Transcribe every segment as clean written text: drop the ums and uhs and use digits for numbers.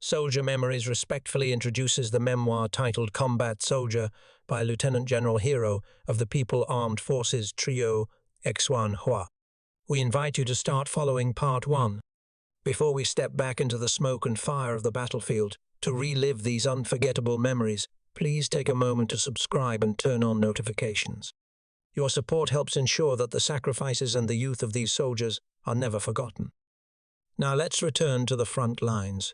Soldier Memoirs respectfully introduces the memoir titled Combat Soldier by Lieutenant General Hero of the People Armed Forces Trio Xuan Hua. We invite you to start following Part 1. Before we step back into the smoke and fire of the battlefield to relive these unforgettable memories, please take a moment to subscribe and turn on notifications. Your support helps ensure that the sacrifices and the youth of these soldiers are never forgotten. Now let's return to the front lines.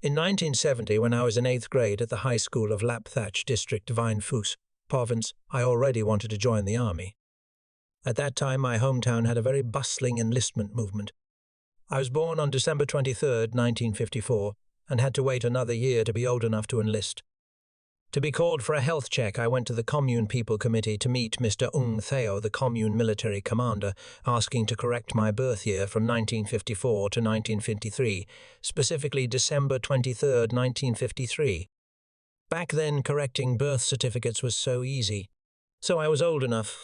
In 1970, when I was in 8th grade at the high school of Lap Thach district, Vien Phu province, I already wanted to join the army. At that time, my hometown had a very bustling enlistment movement. I was born on December 23, 1954, and had to wait another year to be old enough to enlist. To be called for a health check, I went to the Commune People Committee to meet Mr. Theo, the Commune military commander, asking to correct my birth year from 1954 to 1953, specifically December 23, 1953. Back then, correcting birth certificates was so easy. So I was old enough,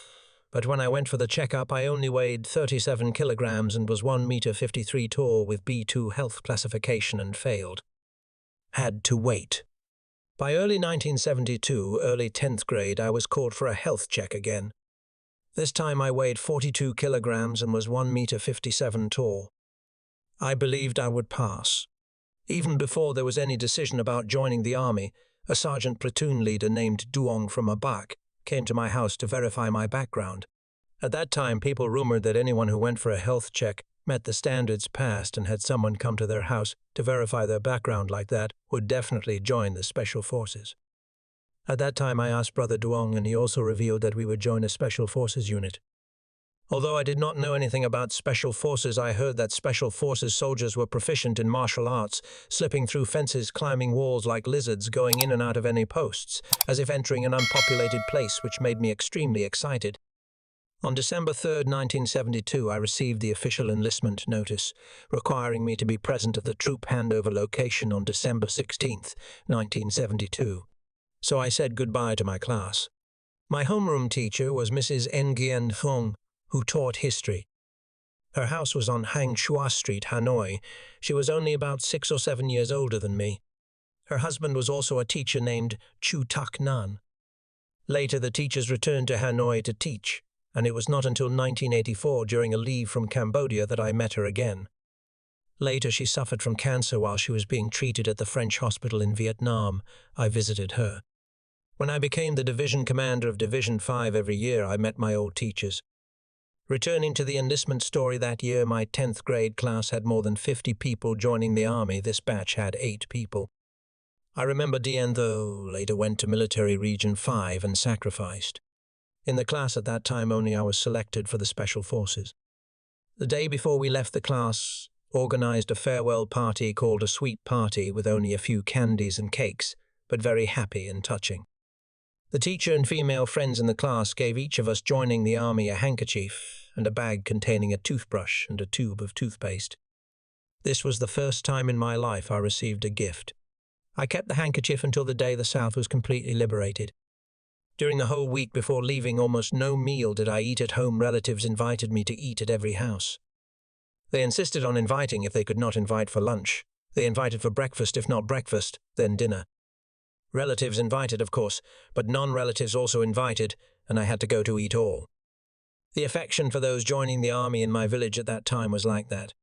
but when I went for the checkup, I only weighed 37 kilograms and was 1 meter 53 tall with B2 health classification and failed. Had to wait. By early 1972, early 10th grade, I was called for a health check again. This time I weighed 42 kilograms and was 1 meter 57 tall. I believed I would pass. Even before there was any decision about joining the army, a sergeant platoon leader named Duong from Abak came to my house to verify my background. At that time, people rumored that anyone who went for a health check, met the standards passed, and had someone come to their house to verify their background like that would definitely join the Special Forces. At that time, I asked Brother Duong, and he also revealed that we would join a Special Forces unit. Although I did not know anything about Special Forces, I heard that Special Forces soldiers were proficient in martial arts, slipping through fences, climbing walls like lizards, going in and out of any posts, as if entering an unpopulated place, which made me extremely excited. On December 3, 1972, I received the official enlistment notice, requiring me to be present at the troop handover location on December 16, 1972. So I said goodbye to my class. My homeroom teacher was Mrs. Nguyen Thong, who taught history. Her house was on Hang Chua Street, Hanoi. She was only about 6 or 7 years older than me. Her husband was also a teacher named Chu Tak Nan. Later, the teachers returned to Hanoi to teach, and it was not until 1984, during a leave from Cambodia, that I met her again. Later, she suffered from cancer while she was being treated at the French hospital in Vietnam. I visited her. When I became the division commander of Division 5 every year, I met my old teachers. Returning to the enlistment story, that year my 10th grade class had more than 50 people joining the army. This batch had 8 people. I remember Dien Tho later went to Military Region 5 and sacrificed. In the class at that time only, I was selected for the Special Forces. The day before we left, the class organized a farewell party called a sweet party with only a few candies and cakes, but very happy and touching. The teacher and female friends in the class gave each of us joining the army a handkerchief and a bag containing a toothbrush and a tube of toothpaste. This was the first time in my life I received a gift. I kept the handkerchief until the day the South was completely liberated. During the whole week before leaving, almost no meal did I eat at home. Relatives invited me to eat at every house. They insisted on inviting if they could not invite for lunch. They invited for breakfast, if not breakfast, then dinner. Relatives invited, of course, but non-relatives also invited, and I had to go to eat all. The affection for those joining the army in my village at that time was like that.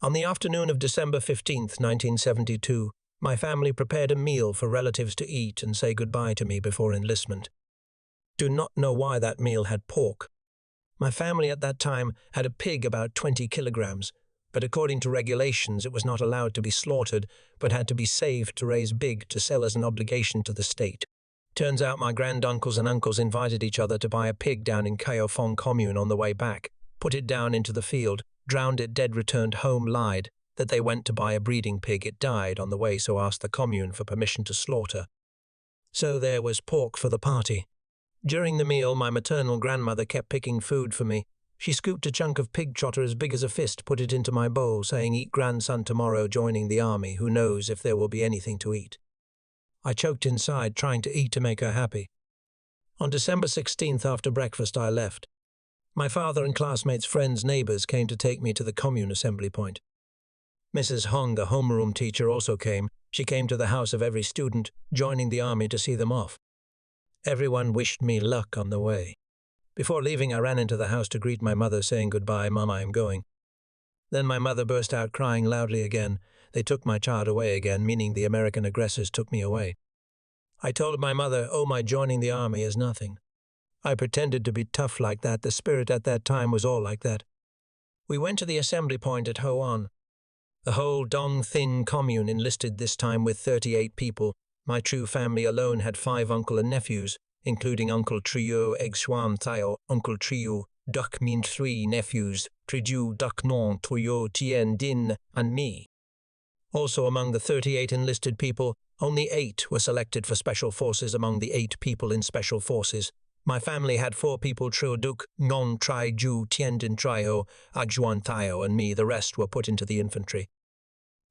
On the afternoon of December 15, 1972, my family prepared a meal for relatives to eat and say goodbye to me before enlistment. Do not know why that meal had pork. My family at that time had a pig about 20 kilograms, but according to regulations it was not allowed to be slaughtered, but had to be saved to raise big to sell as an obligation to the state. Turns out my granduncles and uncles invited each other to buy a pig down in Cao Phong commune on the way back, put it down into the field, drowned it dead, returned home, lied that they went to buy a breeding pig. It died on the way, so asked the commune for permission to slaughter. So there was pork for the party. During the meal, my maternal grandmother kept picking food for me. She scooped a chunk of pig trotter as big as a fist, put it into my bowl, saying, "Eat, grandson, tomorrow joining the army. Who knows if there will be anything to eat." I choked inside, trying to eat to make her happy. On December 16th, after breakfast, I left. My father and classmates, friends, neighbors came to take me to the commune assembly point. Mrs. Hong, the homeroom teacher, also came, She came to the house of every student, joining the army to see them off. Everyone wished me luck on the way. Before leaving, I ran into the house to greet my mother, saying, "Goodbye, Mum, I am going." Then my mother burst out crying loudly again. They took my child away again, meaning the American aggressors took me away. I told my mother, "Oh, my joining the army is nothing." I pretended to be tough like that. The spirit at that time was all like that. We went to the assembly point at Ho An. The whole Dong Thin commune enlisted this time with 38 people. My true family alone had 5 uncle and nephews, including Uncle Trio Egsuan Thao, Uncle Trio Duc Min 3 nephews, Tridu Duc Non Toyo Tien Din, and me. Also among the 38 enlisted people, only 8 were selected for Special Forces among the 8 people in Special Forces. My family had 4 people, Trio Duc Non Tri Ju Tien Din Trio, Agjuan Thao, and me. The rest were put into the infantry.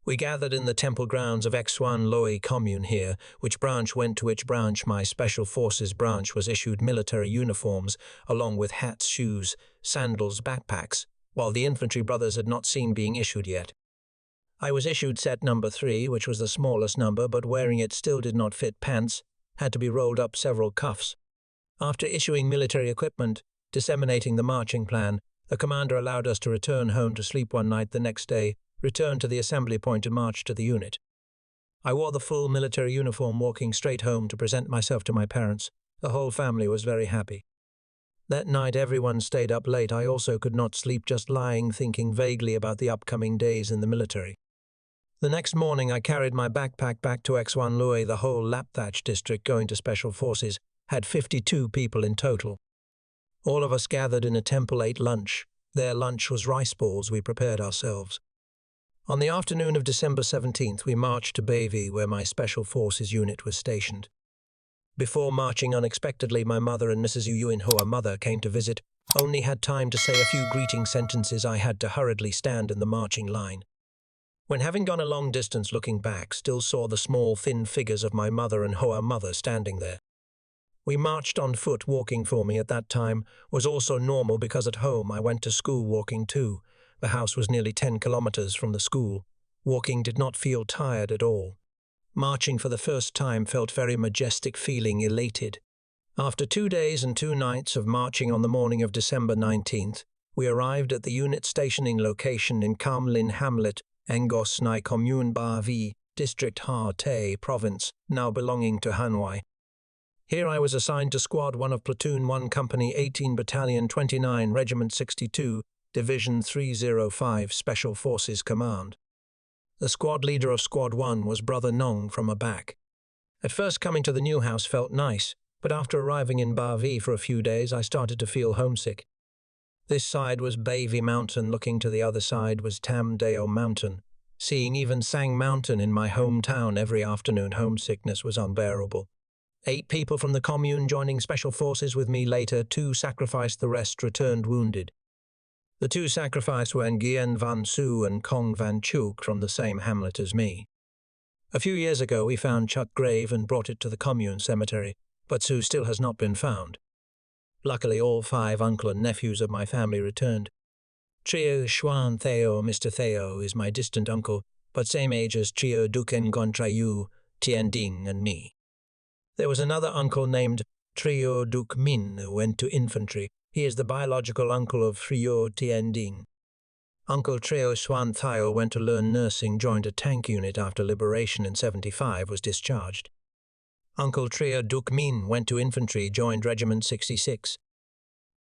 We gathered in the temple grounds of Exuan Loi commune here, which branch went to which branch. My Special Forces branch was issued military uniforms, along with hats, shoes, sandals, backpacks, while the infantry brothers had not seen being issued yet. I was issued set number 3, which was the smallest number, but wearing it still did not fit pants, had to be rolled up several cuffs. After issuing military equipment, disseminating the marching plan, the commander allowed us to return home to sleep one night. The next day, returned to the assembly point to march to the unit. I wore the full military uniform, walking straight home to present myself to my parents. The whole family was very happy. That night everyone stayed up late. I also could not sleep, just lying thinking vaguely about the upcoming days in the military. The next morning I carried my backpack back to Exuan Loi. The whole Lap Thach district going to Special Forces had 52 people in total. All of us gathered in a temple, ate lunch. Their lunch was rice balls we prepared ourselves. On the afternoon of December 17th, we marched to Bavi, where my Special Forces unit was stationed. Before marching, unexpectedly, my mother and Mrs. Uyuin, her mother, came to visit. Only had time to say a few greeting sentences. I had to hurriedly stand in the marching line. When having gone a long distance, looking back, still saw the small, thin figures of my mother and her mother standing there. We marched on foot. Walking for me at that time was also normal because at home I went to school walking too. The house was nearly 10 kilometers from the school. Walking did not feel tired at all. Marching for the first time felt very majestic, feeling elated. After 2 days and 2 nights of marching on the morning of December 19th, we arrived at the unit stationing location in Cam Lin Hamlet, Ngos Nai Commune Ba Vi, District Ha Tay Province, now belonging to Hanoi. Here I was assigned to Squad 1 of Platoon 1 Company 18 Battalion 29 Regiment 62, Division 305 Special Forces Command. The squad leader of Squad 1 was Brother Nong from Abak. At first, coming to the new house felt nice, but after arriving in Ba Vi for a few days I started to feel homesick. This side was Bavi Mountain, looking to the other side was Tam Deo Mountain. Seeing even Sang Mountain in my hometown every afternoon, homesickness was unbearable. 8 people from the commune joining Special Forces with me later, 2 sacrificed, the rest returned wounded. The 2 sacrificed were Nguyen Van Su and Kong Van Chuk from the same hamlet as me. A few years ago we found Chuk's grave and brought it to the commune cemetery, but Su still has not been found. Luckily all 5 uncle and nephews of my family returned. Trio Xuan Theo, Mr. Theo, is my distant uncle, but same age as Trio Duken Gontrayu, Tien Ding and me. There was another uncle named Trio Duc Min who went to infantry. He is the biological uncle of Trio Tien Ding. Uncle Trio Xuan Theo went to learn nursing, joined a tank unit after liberation in 75, was discharged. Uncle Trio Duc Min went to infantry, joined Regiment 66.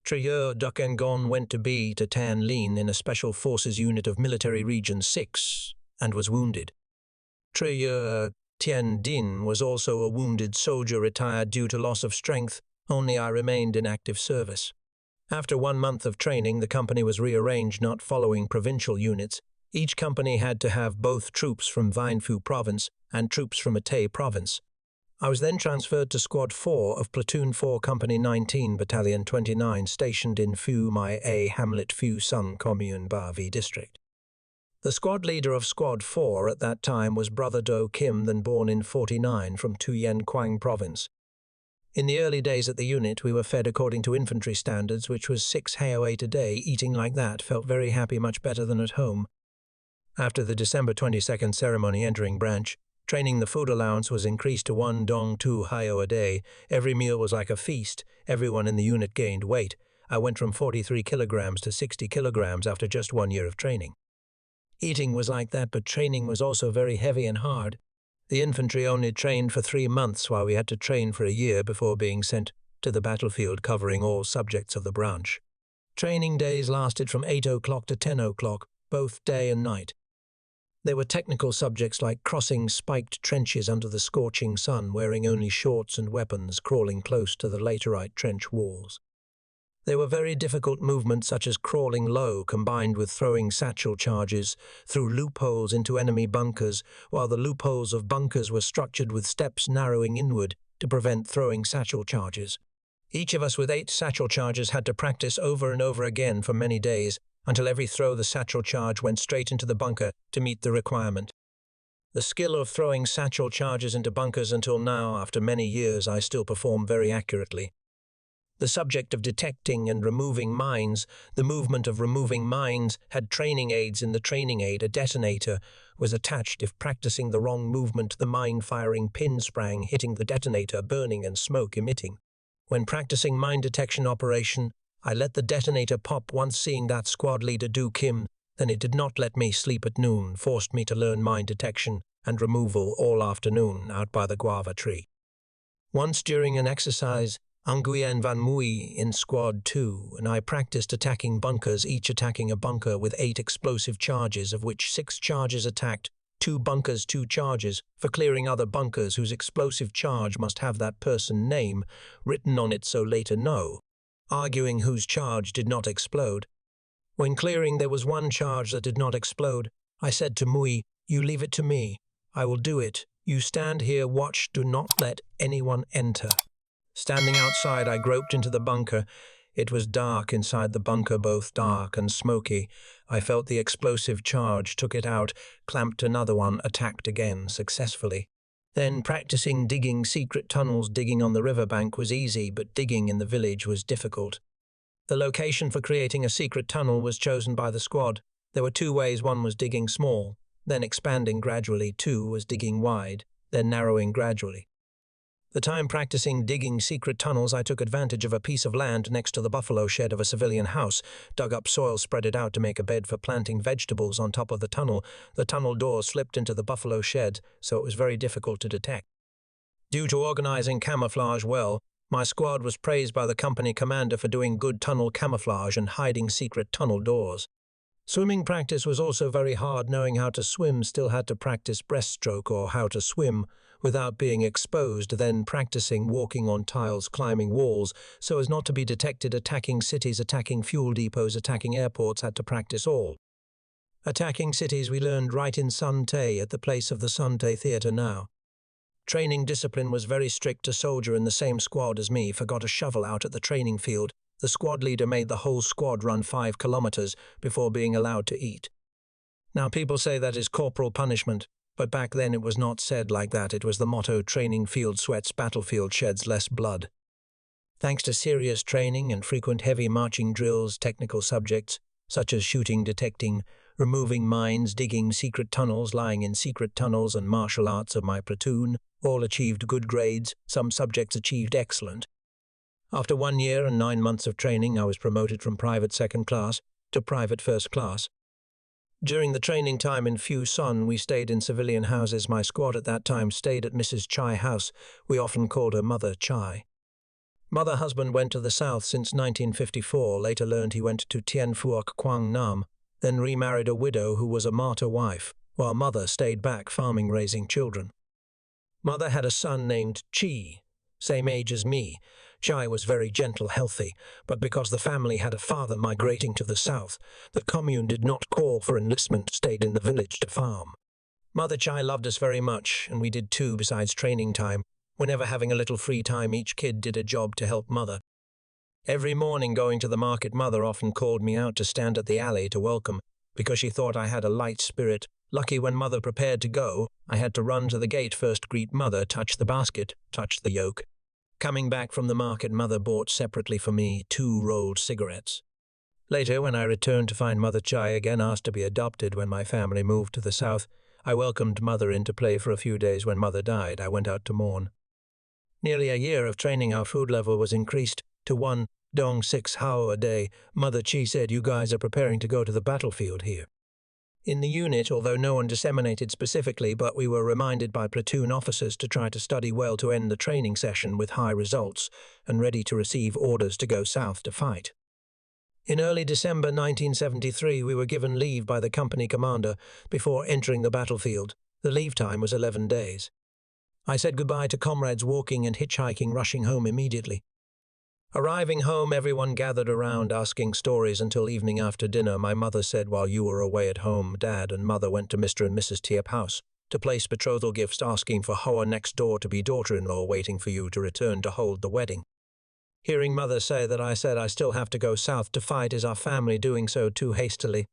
Trio Duc Ngon went to B to Tan Lin in a Special Forces unit of Military Region 6 and was wounded. Trio Tien Din was also a wounded soldier, retired due to loss of strength. Only I remained in active service. After 1 month of training, the company was rearranged, not following provincial units. Each company had to have both troops from Vien Phu Province and troops from Atay Province. I was then transferred to Squad 4 of Platoon 4 Company 19 Battalion 29, stationed in Phu Mai A Hamlet Phu Sun Commune Ba Vi District. The squad leader of Squad 4 at that time was Brother Do Kim, then born in 49 from Tu Yen Quang Province. In the early days at the unit, we were fed according to infantry standards, which was 6 hao-8 a day. Eating like that felt very happy, much better than at home. After the December 22nd ceremony entering branch, Training, the food allowance was increased to 1 dong 2 hyo a day. Every meal was like a feast. Everyone in the unit gained weight. I went from 43 kilograms to 60 kilograms after just 1 year of training. Eating was like that, but training was also very heavy and hard. The infantry only trained for 3 months, while we had to train for a year before being sent to the battlefield, covering all subjects of the branch. Training days lasted from 8 o'clock to 10 o'clock, both day and night. There were technical subjects like crossing spiked trenches under the scorching sun, wearing only shorts and weapons, crawling close to the laterite trench walls. There were very difficult movements such as crawling low combined with throwing satchel charges through loopholes into enemy bunkers, while the loopholes of bunkers were structured with steps narrowing inward to prevent throwing satchel charges. Each of us with 8 satchel charges had to practice over and over again for many days, until every throw the satchel charge went straight into the bunker to meet the requirement. The skill of throwing satchel charges into bunkers until now, after many years, I still perform very accurately. The subject of detecting and removing mines, the movement of removing mines, had training aids in the training aid. A detonator was attached. If practicing the wrong movement, the mine firing pin sprang, hitting the detonator, burning and smoke emitting. When practicing mine detection operation, I let the detonator pop once, seeing that squad leader do Kim. Then it did not let me sleep at noon, forced me to learn mine detection and removal all afternoon out by the guava tree. Once during an exercise, Nguyen Van Mui in Squad 2 and I practiced attacking bunkers, each attacking a bunker with 8 explosive charges, of which 6 charges attacked, 2 bunkers 2 charges, for clearing other bunkers whose explosive charge must have that person's name written on it so later know, arguing whose charge did not explode. When clearing, there was 1 charge that did not explode. I said to Mui, "You leave it to me. I will do it. You stand here, watch, do not let anyone enter." Standing outside, I groped into the bunker. It was dark inside the bunker, both dark and smoky. I felt the explosive charge, took it out, clamped another one, attacked again successfully. Then practicing digging secret tunnels. Digging on the riverbank was easy, but digging in the village was difficult. The location for creating a secret tunnel was chosen by the squad. There were 2 ways. 1 was digging small, then expanding gradually. 2 was digging wide, then narrowing gradually. The time practicing digging secret tunnels, I took advantage of a piece of land next to the buffalo shed of a civilian house, dug up soil, spread it out to make a bed for planting vegetables on top of the tunnel. The tunnel door slipped into the buffalo shed, so it was very difficult to detect. Due to organizing camouflage well, my squad was praised by the company commander for doing good tunnel camouflage and hiding secret tunnel doors. Swimming practice was also very hard. Knowing how to swim, still had to practice breaststroke or how to swim without being exposed, then practicing walking on tiles, climbing walls so as not to be detected, attacking cities, attacking fuel depots, attacking airports, had to practice all. Attacking cities we learned right in Sun Tay at the place of the Sun Tay Theatre now. Training discipline was very strict. A soldier in the same squad as me forgot a shovel out at the training field. The squad leader made the whole squad run 5 kilometers before being allowed to eat. Now people say that is corporal punishment, but back then it was not said like that. It was the motto: training field sweats, battlefield sheds less blood. Thanks to serious training and frequent heavy marching drills, technical subjects such as shooting, detecting, removing mines, digging secret tunnels, lying in secret tunnels, and martial arts of my platoon all achieved good grades. Some subjects achieved excellent. After 1 year and 9 months of training, I was promoted from private 2nd class to private 1st class. During the training time in Phu Son, we stayed in civilian houses. My squad at that time stayed at Mrs. Chai house. We often called her Mother Chai. Mother husband went to the south since 1954, later learned he went to Tien Phuoc Quang Nam, then remarried a widow who was a martyr wife, while Mother stayed back farming, raising children. Mother had a son named Chi, same age as me. Chai was very gentle, healthy, but because the family had a father migrating to the south, the commune did not call for enlistment, stayed in the village to farm. Mother Chai loved us very much, and we did too besides training time. Whenever having a little free time, each kid did a job to help Mother. Every morning going to the market, Mother often called me out to stand at the alley to welcome, because she thought I had a light spirit. Lucky when Mother prepared to go, I had to run to the gate first, greet Mother, touch the basket, touch the yoke. Coming back from the market, Mother bought separately for me 2 rolled cigarettes. Later, when I returned to find Mother Chai again, asked to be adopted when my family moved to the south, I welcomed Mother in to play for a few days. When Mother died, I went out to mourn. Nearly a year of training, our food level was increased to 1.6 hao a day. Mother Chi said, "You guys are preparing to go to the battlefield here." In the unit, although no one disseminated specifically, but we were reminded by platoon officers to try to study well to end the training session with high results and ready to receive orders to go south to fight. In early December 1973, we were given leave by the company commander before entering the battlefield. The leave time was 11 days. I said goodbye to comrades walking and hitchhiking, rushing home immediately. Arriving home, everyone gathered around asking stories until evening. After dinner, my mother said, "While you were away at home, Dad and Mother went to Mr. and Mrs. Tiep house to place betrothal gifts, asking for Hoa next door to be daughter-in-law, waiting for you to return to hold the wedding." Hearing Mother say that, I said, "I still have to go south to fight. Is our family doing so too hastily?"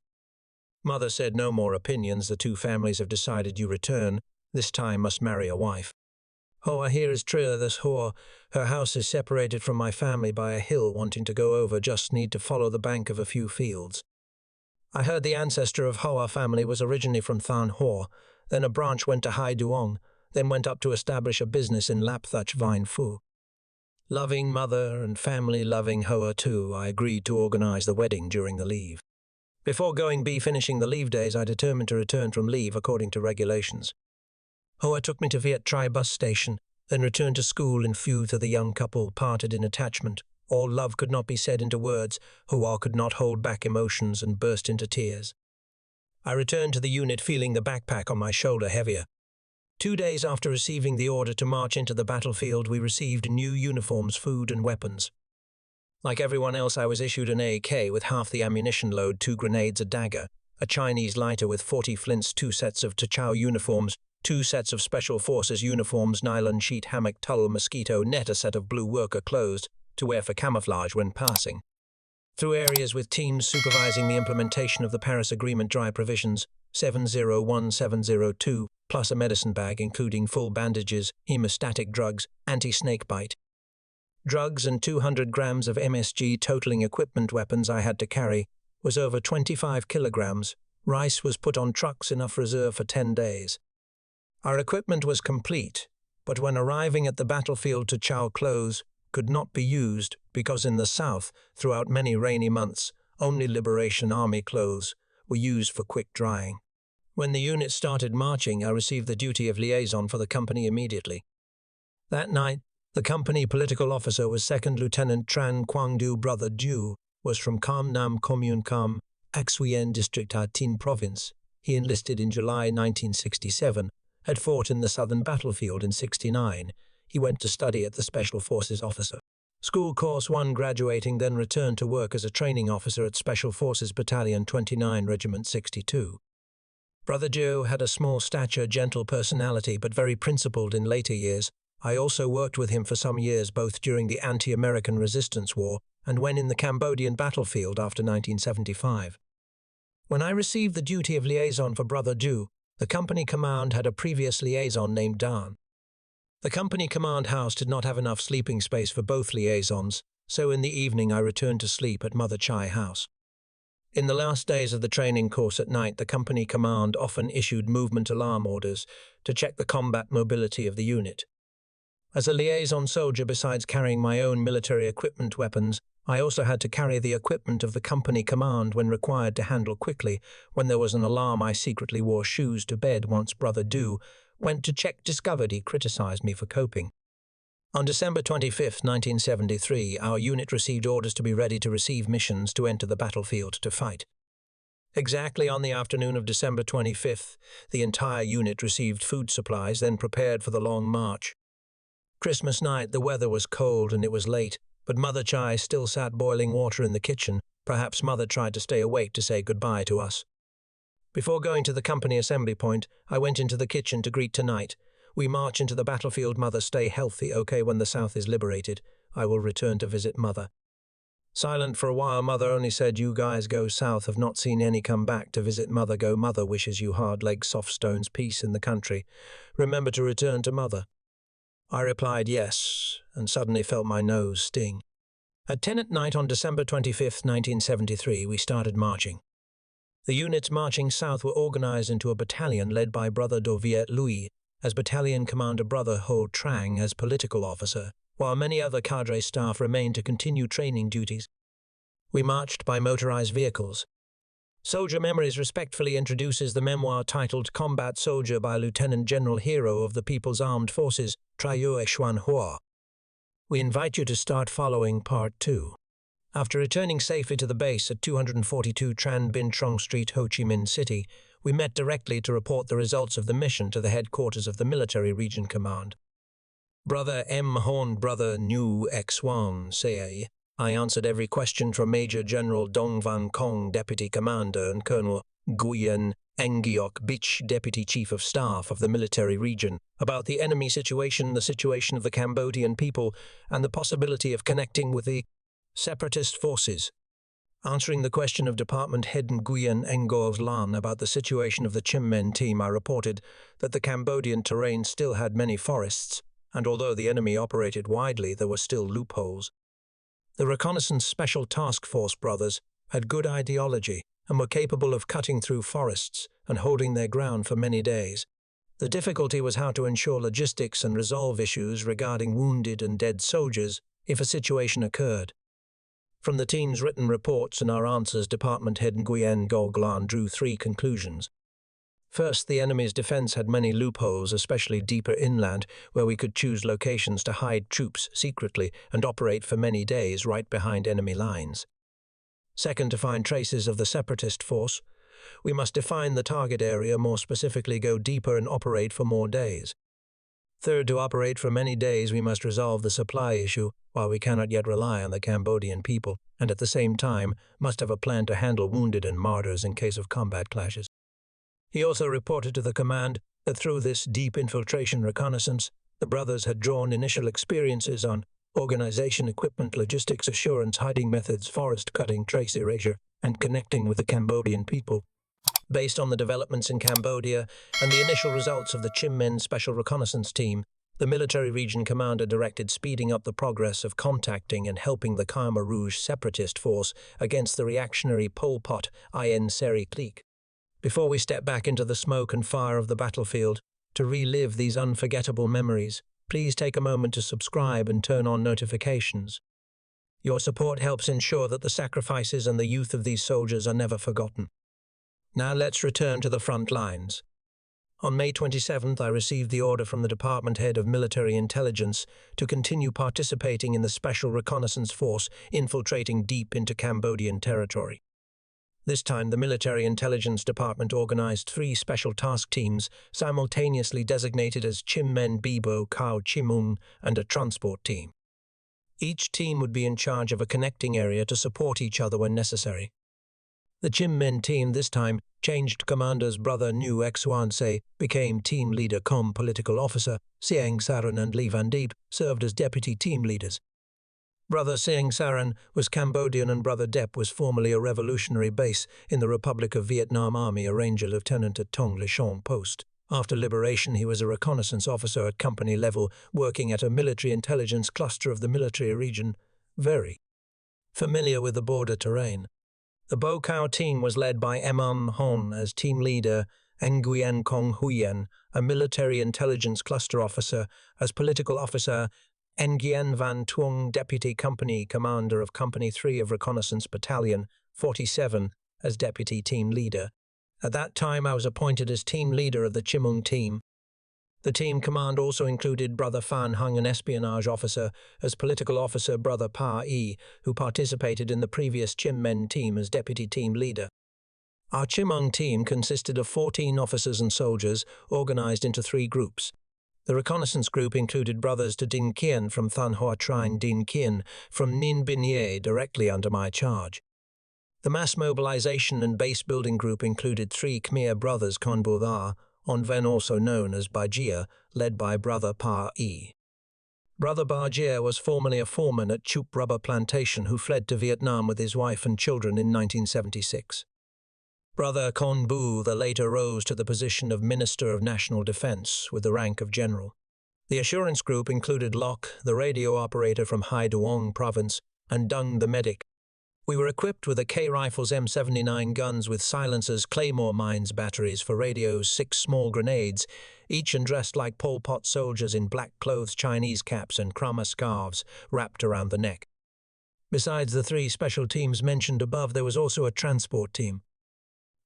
Mother said, "No more opinions. The two families have decided you return. This time must marry a wife. Hoa here is Trilla, this Hoa. Her house is separated from my family by a hill. Wanting to go over, just need to follow the bank of a few fields." I heard the ancestor of Hoa family was originally from Than Hoa, then a branch went to Hai Duong, then went up to establish a business in Lap Thach, Vine Phu. Loving Mother and family, loving Hoa too, I agreed to organize the wedding during the leave. Before finishing the leave days, I determined to return from leave according to regulations. Hoa took me to Viet Tri bus station, then returned to school in Phu. To the young couple parted in attachment. All love could not be said into words. Hoa could not hold back emotions and burst into tears. I returned to the unit feeling the backpack on my shoulder heavier. 2 days after receiving the order to march into the battlefield, we received new uniforms, food and weapons. Like everyone else, I was issued an AK with half the ammunition load, 2 grenades, a dagger, a Chinese lighter with 40 flints, 2 sets of Tachao uniforms, 2 sets of Special Forces uniforms, nylon sheet, hammock, tulle, mosquito net, a set of blue worker clothes to wear for camouflage when passing through areas with teams supervising the implementation of the Paris Agreement, dry provisions 701702, plus a medicine bag including full bandages, hemostatic drugs, anti-snake bite drugs, and 200 grams of MSG. Totaling equipment weapons I had to carry was over 25 kilograms. Rice was put on trucks, enough reserve for 10 days. Our equipment was complete, but when arriving at the battlefield, Tachao clothes could not be used because in the south, throughout many rainy months, only Liberation Army clothes were used for quick drying. When the unit started marching, I received the duty of liaison for the company immediately. That night, the company political officer was 2nd Lieutenant Tran Quang Du. Brother Du was from Cam Nam Commune Cam, Axuyen District, Ha Tin Province. He enlisted in July 1967. Had fought in the southern battlefield in 69. He went to study at the Special Forces Officer School Course 1, graduating, then returned to work as a training officer at Special Forces Battalion 29, Regiment 62. Brother Joe had a small stature, gentle personality, but very principled in later years. I also worked with him for some years, both during the anti-American resistance war and when in the Cambodian battlefield after 1975. When I received the duty of liaison for Brother Joe, the company command had a previous liaison named Dan. The company command house did not have enough sleeping space for both liaisons, so in the evening I returned to sleep at Mother Chai house. In the last days of the training course at night, the company command often issued movement alarm orders to check the combat mobility of the unit. As a liaison soldier, besides carrying my own military equipment weapons, I also had to carry the equipment of the company command when required to handle quickly. When there was an alarm, I secretly wore shoes to bed. Once Brother Du went to check, discovered he criticized me for coping. On December 25, 1973, our unit received orders to be ready to receive missions to enter the battlefield to fight. Exactly on the afternoon of December 25th, the entire unit received food supplies, then prepared for the long march. Christmas night, the weather was cold and it was late, but Mother Chai still sat boiling water in the kitchen. Perhaps Mother tried to stay awake to say goodbye to us. Before going to the company assembly point, I went into the kitchen to greet tonight. We march into the battlefield. Mother, stay healthy, okay? When the South is liberated, I will return to visit Mother. Silent for a while, Mother only said, "You guys go south, have not seen any come back to visit Mother. Go. Mother wishes you hard legs, soft stones, peace in the country. Remember to return to Mother." I replied yes, and suddenly felt my nose sting. At 10 at night on December 25, 1973, we started marching. The units marching south were organized into a battalion led by Brother Do Viet Lui as battalion commander, Brother Ho Trang as political officer, while many other cadre staff remained to continue training duties. We marched by motorized vehicles. Soldier Memoirs respectfully introduces the memoir titled Combat Soldier by Lieutenant General Hero of the People's Armed Forces, Trayo Xuan Hua. We invite you to start following Part 2. After returning safely to the base at 242 Tran Binh Trong Street, Ho Chi Minh City, we met directly to report the results of the mission to the headquarters of the Military Region Command. Brother M. Horn, Brother New Xuan Say, I answered every question from Major General Dong Van Kong, Deputy Commander, and Colonel Nguyen Ngiok Bich, Deputy Chief of Staff of the Military Region, about the enemy situation, the situation of the Cambodian people, and the possibility of connecting with the separatist forces. Answering the question of Department Head Nguyen Ngov Lan about the situation of the Chim Men team, I reported that the Cambodian terrain still had many forests, and although the enemy operated widely, there were still loopholes. The Reconnaissance Special Task Force brothers had good ideology and were capable of cutting through forests and holding their ground for many days. The difficulty was how to ensure logistics and resolve issues regarding wounded and dead soldiers if a situation occurred. From the team's written reports and our answers, Department Head Nguyen Goglan drew 3 conclusions. First, the enemy's defense had many loopholes, especially deeper inland, where we could choose locations to hide troops secretly and operate for many days right behind enemy lines. Second, to find traces of the separatist force, we must define the target area, more specifically go deeper and operate for more days. Third, to operate for many days, we must resolve the supply issue, while we cannot yet rely on the Cambodian people, and at the same time must have a plan to handle wounded and martyrs in case of combat clashes. He also reported to the command that through this deep infiltration reconnaissance, the brothers had drawn initial experiences on organization, equipment, logistics, assurance, hiding methods, forest cutting, trace erasure, and connecting with the Cambodian people. Based on the developments in Cambodia and the initial results of the Chim Men Special Reconnaissance Team, the Military Region Commander directed speeding up the progress of contacting and helping the Khmer Rouge separatist force against the reactionary Pol Pot IN Seri clique. Before we step back into the smoke and fire of the battlefield to relive these unforgettable memories, please take a moment to subscribe and turn on notifications. Your support helps ensure that the sacrifices and the youth of these soldiers are never forgotten. Now let's return to the front lines. On May 27th, I received the order from the Department Head of Military Intelligence to continue participating in the Special Reconnaissance Force infiltrating deep into Cambodian territory. This time, the Military Intelligence Department organized 3 special task teams, simultaneously designated as Chim Men Bibo Khao Chimung and a transport team. Each team would be in charge of a connecting area to support each other when necessary. The Chim Men team this time changed commanders. Brother New Xuan Se became team leader, political officer. Siang Saran and Lee Van Diep served as deputy team leaders. Brother Siang Saran was Cambodian and Brother Dep was formerly a revolutionary base in the Republic of Vietnam Army, a ranger lieutenant at Tong Lechong Post. After liberation, he was a reconnaissance officer at company level, working at a military intelligence cluster of the military region, very familiar with the border terrain. The Bo Kao team was led by Emam Hon as team leader, Nguyen Kong Huyen, a military intelligence cluster officer, as political officer, Nguyen Van Tuong, deputy company commander of Company 3 of Reconnaissance Battalion 47, as deputy team leader. At that time, I was appointed as team leader of the Chimung team. The team command also included Brother Fan Hung, an espionage officer, as political officer Brother Pa E, who participated in the previous Chim Men team as deputy team leader. Our Chimung team consisted of 14 officers and soldiers, organized into 3 groups. The reconnaissance group included brothers to Din Kien from Than Hoa Trine, Din Kien from Ninh Binh, directly under my charge. The mass mobilization and base building group included 3 Khmer brothers, Konbodha, Onven, also known as Bajia, led by Brother Pa E. Brother Bajia was formerly a foreman at Chup Rubber Plantation who fled to Vietnam with his wife and children in 1976. Brother Con Bu later rose to the position of Minister of National Defense with the rank of General. The assurance group included Lok, the radio operator from Hai Duong Province, and Dung, the medic. We were equipped with a K-Rifles M79 guns with silencers, claymore mines, batteries for radios, 6 small grenades, each and dressed like Pol Pot soldiers in black clothes, Chinese caps and krama scarves wrapped around the neck. Besides the 3 special teams mentioned above, there was also a transport team.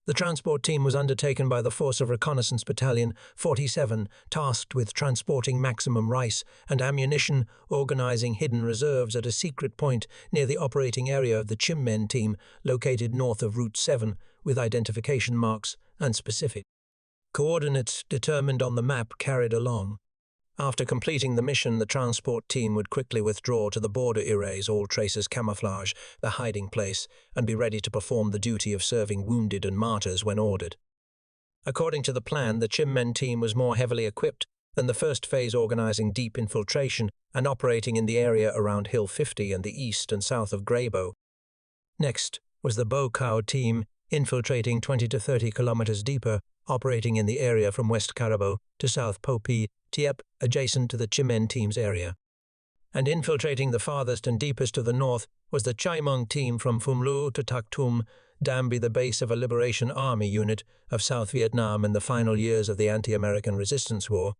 The transport team was undertaken by the Force of Reconnaissance Battalion 47, tasked with transporting maximum rice and ammunition, organizing hidden reserves at a secret point near the operating area of the Chimmen team, located north of Route 7, with identification marks and specific coordinates determined on the map carried along. After completing the mission, the transport team would quickly withdraw to the border, erase all traces, camouflage the hiding place, and be ready to perform the duty of serving wounded and martyrs when ordered. According to the plan, the Chimmen team was more heavily equipped than the first phase, organizing deep infiltration and operating in the area around Hill 50 and the east and south of Grabo. Next was the Bokau team, infiltrating 20 to 30 kilometers deeper, operating in the area from West Karabo to South Popi, Tiep, adjacent to the Chimmen team's area. And infiltrating the farthest and deepest to the north was the Chaimung team from Phumlu to Taktum, Dambi, the base of a Liberation Army unit of South Vietnam in the final years of the anti-American resistance war.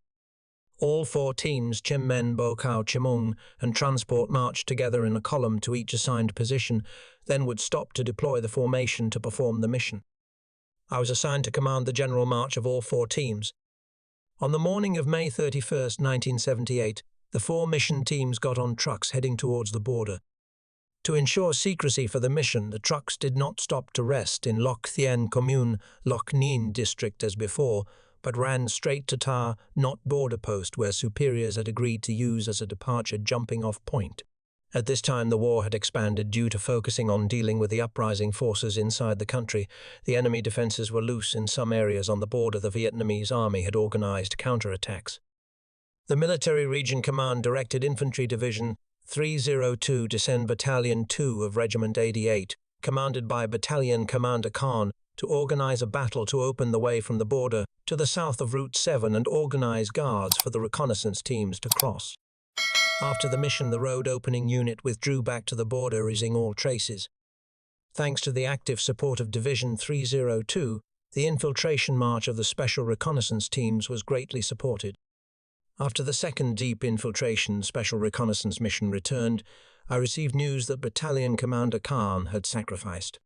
All 4 teams, Chimmen, Bokau, Chimung, and transport, marched together in a column to each assigned position, then would stop to deploy the formation to perform the mission. I was assigned to command the general march of all 4 teams. On the morning of May 31, 1978, the 4 mission teams got on trucks heading towards the border. To ensure secrecy for the mission, the trucks did not stop to rest in Loc Thien commune, Loc Ninh district as before, but ran straight to Ta Not border post, where superiors had agreed to use as a departure jumping-off point. At this time, the war had expanded due to focusing on dealing with the uprising forces inside the country. The enemy defenses were loose in some areas on the border. The Vietnamese army had organized counterattacks. The Military Region Command directed Infantry Division 302 to send Battalion 2 of Regiment 88, commanded by Battalion Commander Khan, to organize a battle to open the way from the border to the south of Route 7 and organize guards for the reconnaissance teams to cross. After the mission, the road opening unit withdrew back to the border, erasing all traces. Thanks to the active support of Division 302, the infiltration march of the Special Reconnaissance Teams was greatly supported. After the second deep infiltration Special Reconnaissance mission returned, I received news that Battalion Commander Khan had sacrificed.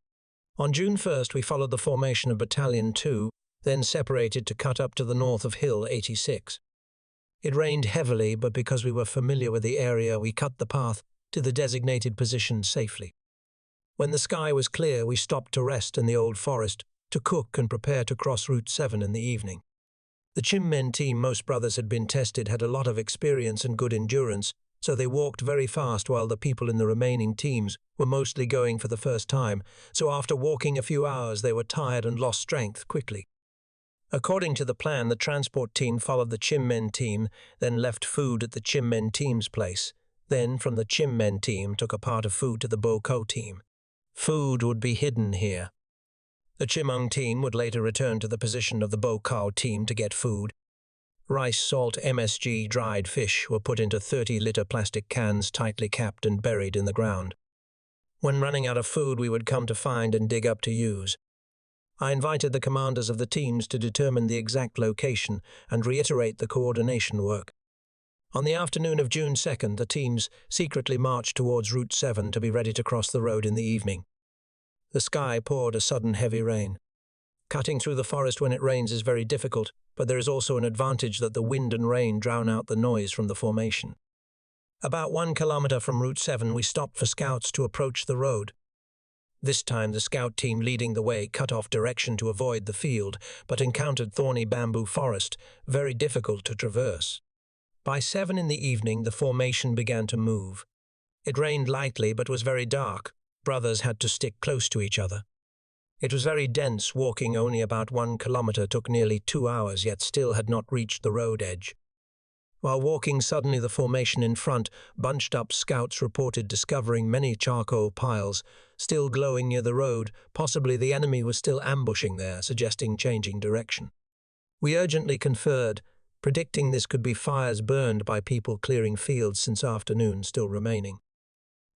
On June 1st, we followed the formation of Battalion 2, then separated to cut up to the north of Hill 86. It rained heavily, but because we were familiar with the area, we cut the path to the designated position safely. When the sky was clear, we stopped to rest in the old forest, to cook and prepare to cross Route 7 in the evening. The Chimmen team, most brothers had been tested, had a lot of experience and good endurance, so they walked very fast, while the people in the remaining teams were mostly going for the first time, so after walking a few hours they were tired and lost strength quickly. According to the plan, the transport team followed the Chimmen team, then left food at the Chimmen team's place. Then, from the Chimmen team, took a part of food to the Bokau team. Food would be hidden here. The Chimung team would later return to the position of the Bokau team to get food. Rice, salt, MSG, dried fish were put into 30-liter plastic cans tightly capped and buried in the ground. When running out of food, we would come to find and dig up to use. I invited the commanders of the teams to determine the exact location and reiterate the coordination work. On the afternoon of June 2nd, the teams secretly marched towards Route 7 to be ready to cross the road in the evening. The sky poured a sudden heavy rain. Cutting through the forest when it rains is very difficult, but there is also an advantage that the wind and rain drown out the noise from the formation. About 1 kilometer from Route 7, we stopped for scouts to approach the road. This time, the scout team leading the way cut off direction to avoid the field, but encountered thorny bamboo forest, very difficult to traverse. By 7 in the evening, the formation began to move. It rained lightly, but was very dark. Brothers had to stick close to each other. It was very dense. Walking only about 1 kilometer took nearly 2 hours, yet still had not reached the road edge. While walking, suddenly the formation in front, bunched up scouts reported discovering many charcoal piles, still glowing near the road. Possibly the enemy was still ambushing there, suggesting changing direction. We urgently conferred, predicting this could be fires burned by people clearing fields since afternoon still remaining.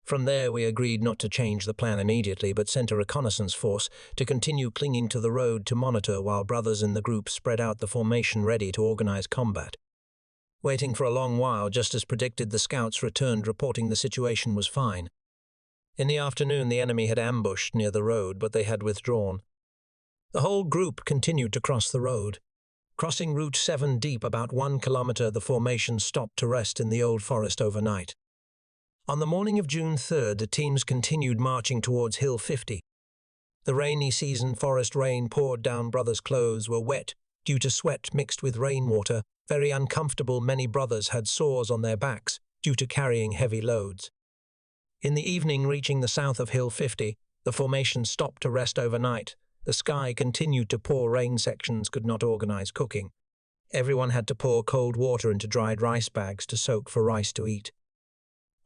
From there, we agreed not to change the plan immediately, but sent a reconnaissance force to continue clinging to the road to monitor while brothers in the group spread out the formation ready to organize combat. Waiting for a long while, just as predicted, the scouts returned reporting the situation was fine. In the afternoon, the enemy had ambushed near the road, but they had withdrawn. The whole group continued to cross the road. Crossing Route 7 deep about 1 kilometer, the formation stopped to rest in the old forest overnight. On the morning of June 3rd, the teams continued marching towards Hill 50. The rainy season forest rain poured down. Brothers' clothes were wet due to sweat mixed with rainwater. Very uncomfortable. Many brothers had sores on their backs due to carrying heavy loads. In the evening, reaching the south of Hill 50, the formation stopped to rest overnight. The sky continued to pour rain. Sections could not organize cooking. Everyone had to pour cold water into dried rice bags to soak for rice to eat.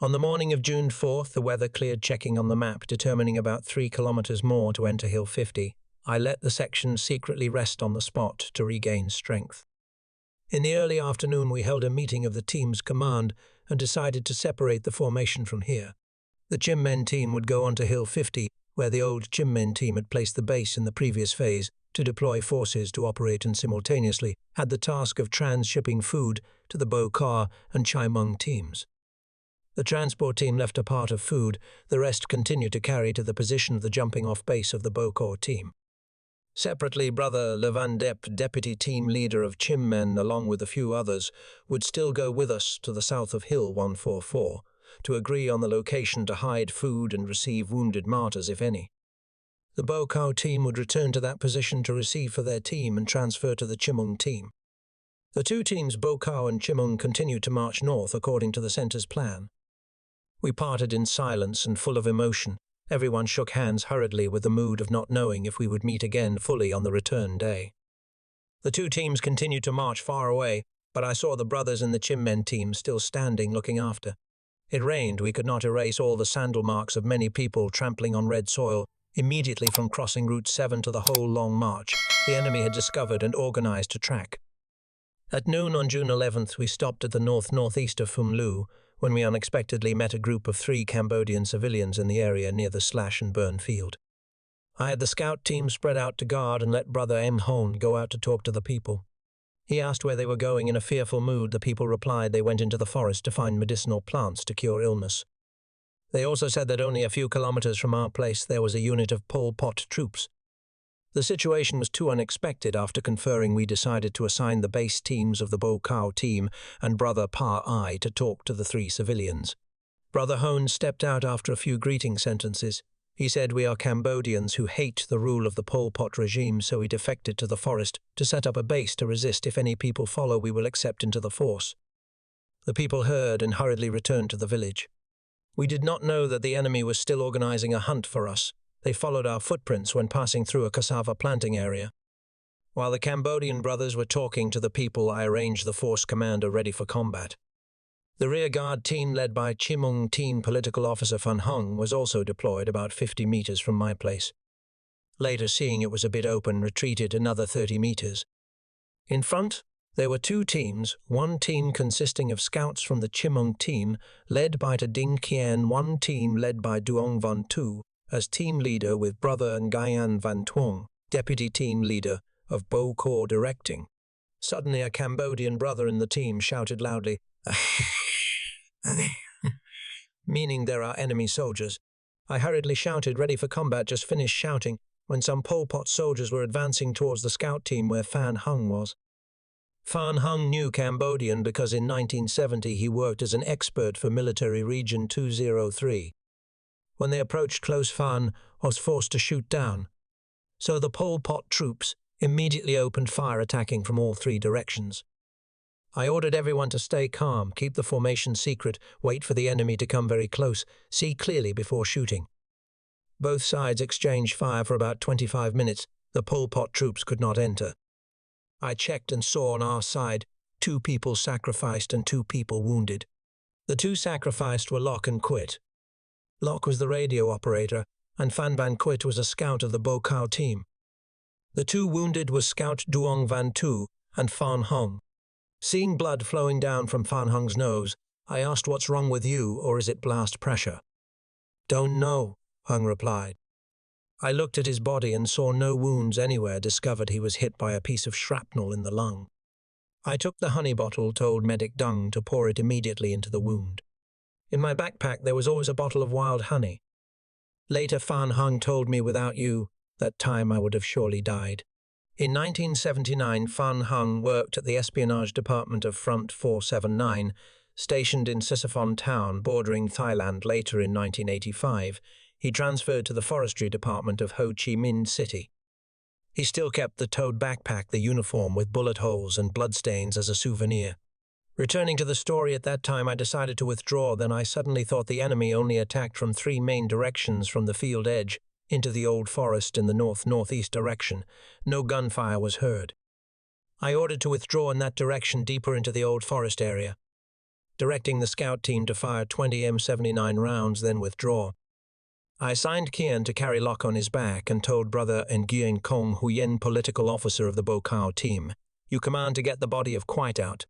On the morning of June 4th, the weather cleared. Checking on the map, determining about 3 kilometers more to enter Hill 50, I let the section secretly rest on the spot to regain strength. In the early afternoon, we held a meeting of the team's command and decided to separate the formation from here. The Chimmen team would go on to Hill 50, where the old Chimmen team had placed the base in the previous phase, to deploy forces to operate and simultaneously had the task of transshipping food to the Bokar and Chimung teams. The transport team left a part of food, the rest continued to carry to the position of the jumping-off base of the Bokor team. Separately, Brother Levandep, deputy team leader of Chimmen, along with a few others, would still go with us to the south of Hill 144, to agree on the location to hide food and receive wounded martyrs, if any. The Bokar team would return to that position to receive for their team and transfer to the Chimung team. The two teams, Bokar and Chimung, continued to march north according to the center's plan. We parted in silence and full of emotion. Everyone shook hands hurriedly with the mood of not knowing if we would meet again fully on the return day. The two teams continued to march far away, but I saw the brothers in the Chimmen team still standing looking after. It rained. We could not erase all the sandal marks of many people trampling on red soil. Immediately from crossing Route 7 to the whole long march, the enemy had discovered and organized to track. At noon on June 11th, we stopped at the north-northeast of Phum Lu, when we unexpectedly met a group of 3 Cambodian civilians in the area near the slash-and-burn field. I had the scout team spread out to guard and let Brother M. Hon go out to talk to the people. He asked where they were going. In a fearful mood, the people replied they went into the forest to find medicinal plants to cure illness. They also said that only a few kilometers from our place there was a unit of Pol Pot troops. The situation was too unexpected. After conferring, we decided to assign the base teams of the Bokar team and Brother Pa I to talk to the 3 civilians. Brother Hone stepped out after a few greeting sentences. He said, "We are Cambodians who hate the rule of the Pol Pot regime, so we defected to the forest to set up a base to resist. If any people follow, we will accept into the force." The people heard and hurriedly returned to the village. We did not know that the enemy was still organizing a hunt for us. They followed our footprints when passing through a cassava planting area. While the Cambodian brothers were talking to the people, I arranged the force commander ready for combat. The rearguard team led by Chimung team political officer Phan Hung was also deployed about 50 meters from my place. Later, seeing it was a bit open, retreated another 30 meters. In front, there were 2 teams, one team consisting of scouts from the Chimung team, led by Ding Kien, one team led by Duong Van Tu, as team leader with Brother Nguyen Van Tuong, deputy team leader of Bokor directing. Suddenly a Cambodian brother in the team shouted loudly, meaning there are enemy soldiers. I hurriedly shouted, ready for combat, just finished shouting, when some Pol Pot soldiers were advancing towards the scout team where Phan Hung was. Phan Hung knew Cambodian because in 1970 he worked as an expert for Military Region 203. When they approached close, Phan was forced to shoot down. So the Pol Pot troops immediately opened fire, attacking from all 3 directions. I ordered everyone to stay calm, keep the formation secret, wait for the enemy to come very close, see clearly before shooting. Both sides exchanged fire for about 25 minutes. The Pol Pot troops could not enter. I checked and saw on our side 2 people sacrificed and 2 people wounded. The 2 sacrificed were Lok and Quit. Lok was the radio operator, and Phan Van Quit was a scout of the Bokar team. The 2 wounded were Scout Duong Van Tu and Phan Hung. Seeing blood flowing down from Phan Hung's nose, I asked, "What's wrong with you, or is it blast pressure?" Don't know, Hung replied. I looked at his body and saw no wounds anywhere, discovered he was hit by a piece of shrapnel in the lung. I took the honey bottle, told Medic Dung to pour it immediately into the wound. In my backpack there was always a bottle of wild honey. Later Fan Hung told me, without you, that time I would have surely died. In 1979, Fan Hung worked at the espionage department of Front 479, stationed in Sisaphon town bordering Thailand. Later in 1985, he transferred to the forestry department of Ho Chi Minh City. He still kept the towed backpack, the uniform with bullet holes and bloodstains, as a souvenir. Returning to the story, at that time I decided to withdraw. Then I suddenly thought the enemy only attacked from 3 main directions: from the field edge into the old forest in the north-northeast direction. No gunfire was heard. I ordered to withdraw in that direction, deeper into the old forest area, directing the scout team to fire 20 M79 rounds, then withdraw. I assigned Kian to carry Lok on his back and told brother Nguyen Kong Huyen, political officer of the Bo Kao team, "You command to get the body of Quite out."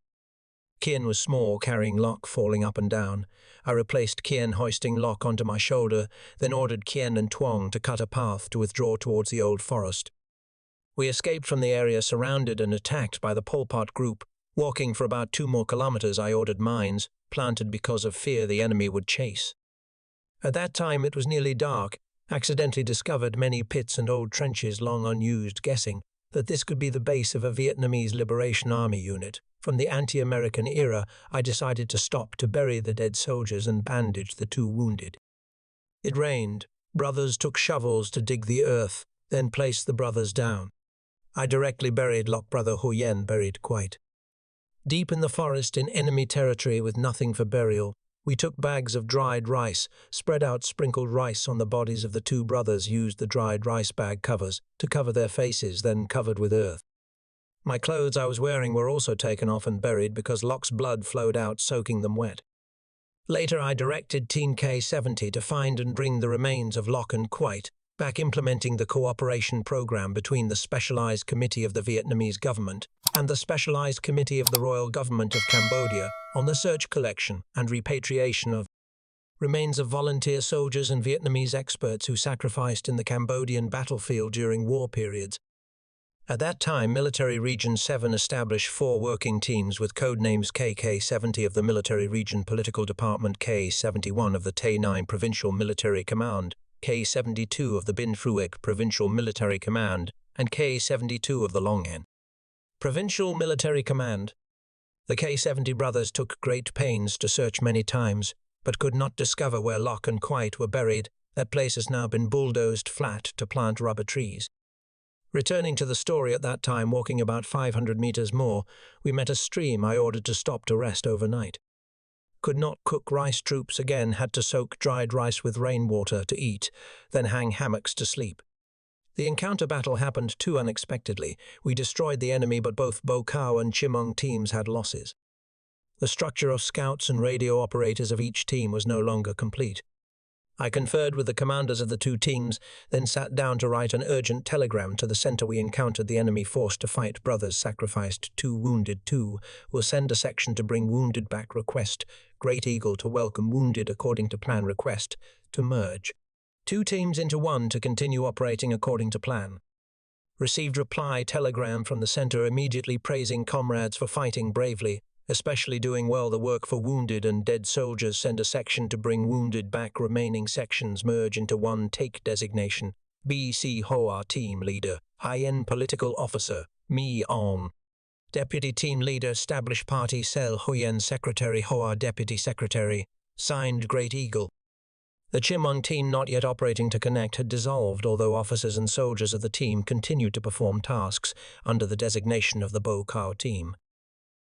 Kian was small, carrying Lok, falling up and down. I replaced Kian, hoisting Lok onto my shoulder, then ordered Kian and Tuong to cut a path to withdraw towards the old forest. We escaped from the area surrounded and attacked by the Pol Pot group. Walking for about 2 more kilometers, I ordered mines, planted because of fear the enemy would chase. At that time it was nearly dark, accidentally discovered many pits and old trenches long unused, guessing that this could be the base of a Vietnamese Liberation Army unit. From the anti-American era, I decided to stop to bury the dead soldiers and bandage the 2 wounded. It rained. Brothers took shovels to dig the earth, then placed the brothers down. I directly buried Lok. Brother Huyen buried Quite. Deep in the forest in enemy territory with nothing for burial, we took bags of dried rice, spread out sprinkled rice on the bodies of the 2 brothers, used the dried rice bag covers to cover their faces, then covered with earth. My clothes I was wearing were also taken off and buried because Lok's blood flowed out, soaking them wet. Later I directed Team K70 to find and bring the remains of Lok and Quite back, implementing the cooperation program between the Specialized Committee of the Vietnamese government and the Specialized Committee of the Royal Government of Cambodia on the search, collection, and repatriation of remains of volunteer soldiers and Vietnamese experts who sacrificed in the Cambodian battlefield during war periods. At that time, Military Region 7 established 4 working teams with codenames KK-70 of the Military Region Political Department, K-71 of the Tay 9 Provincial Military Command, K-72 of the Bin Phuoc Provincial Military Command, and K-72 of the Long An Provincial Military Command. The K-70 brothers took great pains to search many times, but could not discover where Lok and Quite were buried. That place has now been bulldozed flat to plant rubber trees. Returning to the story, at that time, walking about 500 meters more, we met a stream I ordered to stop to rest overnight. Could not cook rice. Troops again had to soak dried rice with rainwater to eat, then hang hammocks to sleep. The encounter battle happened too unexpectedly. We destroyed the enemy, but both Bo Kao and Chimong teams had losses. The structure of scouts and radio operators of each team was no longer complete. I conferred with the commanders of the 2 teams, then sat down to write an urgent telegram to the center. We encountered the enemy force to fight. Brothers sacrificed 2 wounded. 2 will send a section to bring wounded back. Request Great Eagle to welcome wounded according to plan. Request to merge 2 teams into 1 to continue operating according to plan. Received reply telegram from the center immediately praising comrades for fighting bravely, especially doing well the work for wounded and dead soldiers. Send a section to bring wounded back. Remaining sections merge into 1. Take designation BC Hoa team leader, Hien political officer, Mi On. Deputy team leader, establish party cell Huyen, secretary Hoa, deputy secretary. Signed Great Eagle. The Chimong team, not yet operating to connect, had dissolved, although officers and soldiers of the team continued to perform tasks under the designation of the Bo Kao team.